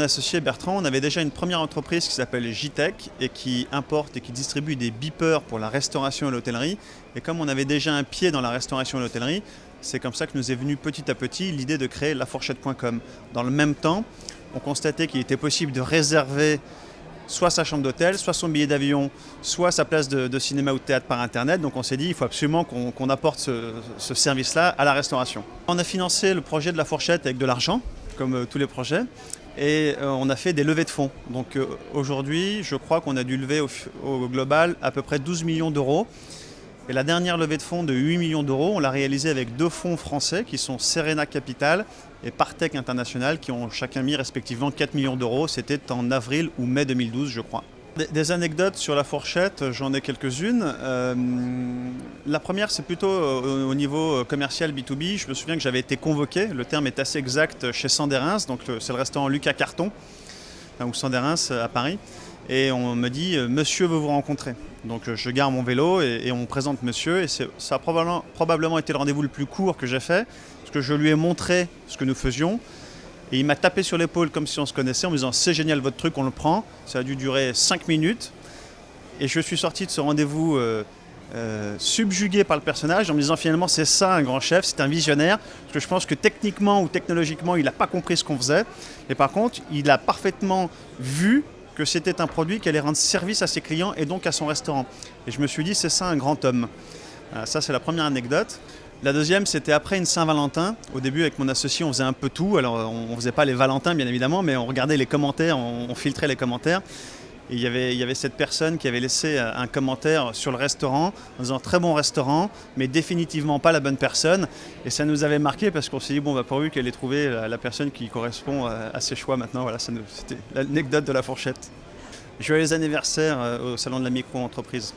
associé Bertrand, on avait déjà une première entreprise qui s'appelle J-Tech et qui importe et qui distribue des beepers pour la restauration et l'hôtellerie. Et comme on avait déjà un pied dans la restauration et l'hôtellerie, c'est comme ça que nous est venue petit à petit l'idée de créer lafourchette.com. Dans le même temps, on constatait qu'il était possible de réserver soit sa chambre d'hôtel, soit son billet d'avion, soit sa place de cinéma ou de théâtre par Internet. Donc on s'est dit, il faut absolument qu'on apporte ce service-là à la restauration. On a financé le projet de La Fourchette avec de l'argent, comme tous les projets, et on a fait des levées de fonds. Donc aujourd'hui, je crois qu'on a dû lever au global à peu près 12 millions d'euros. Et la dernière levée de fonds de 8 millions d'euros, on l'a réalisée avec deux fonds français qui sont Serena Capital et Partech International qui ont chacun mis respectivement 4 millions d'euros. C'était en avril ou mai 2012, je crois. Des anecdotes sur La Fourchette, j'en ai quelques-unes. La première, c'est plutôt au niveau commercial B2B. Je me souviens que j'avais été convoqué, le terme est assez exact, chez Sanderins, donc c'est le restaurant Lucas Carton, ou Sanderins à Paris. Et on me dit « Monsieur veut vous rencontrer ». Donc je gare mon vélo et on me présente monsieur. Et ça a probablement été le rendez-vous le plus court que j'ai fait, parce que je lui ai montré ce que nous faisions. Et il m'a tapé sur l'épaule comme si on se connaissait en me disant « C'est génial votre truc, on le prend ». Ça a dû durer 5 minutes. Et je suis sorti de ce rendez-vous subjugué par le personnage en me disant finalement c'est ça un grand chef, c'est un visionnaire. Parce que je pense que techniquement ou technologiquement il n'a pas compris ce qu'on faisait. Et par contre il a parfaitement vu que c'était un produit qui allait rendre service à ses clients et donc à son restaurant. Et je me suis dit, c'est ça un grand homme. Ça, c'est la première anecdote. La deuxième, c'était après une Saint-Valentin. Au début, avec mon associé, on faisait un peu tout. Alors, on ne faisait pas les Valentins, bien évidemment, mais on regardait les commentaires, on filtrait les commentaires. Et il y avait cette personne qui avait laissé un commentaire sur le restaurant en disant « Très bon restaurant, mais définitivement pas la bonne personne ». Et ça nous avait marqué parce qu'on s'est dit « Bon, pourvu qu'elle ait trouvé la personne qui correspond à ses choix maintenant ». Voilà, c'était l'anecdote de La Fourchette. Joyeux anniversaire au Salon de la micro-entreprise.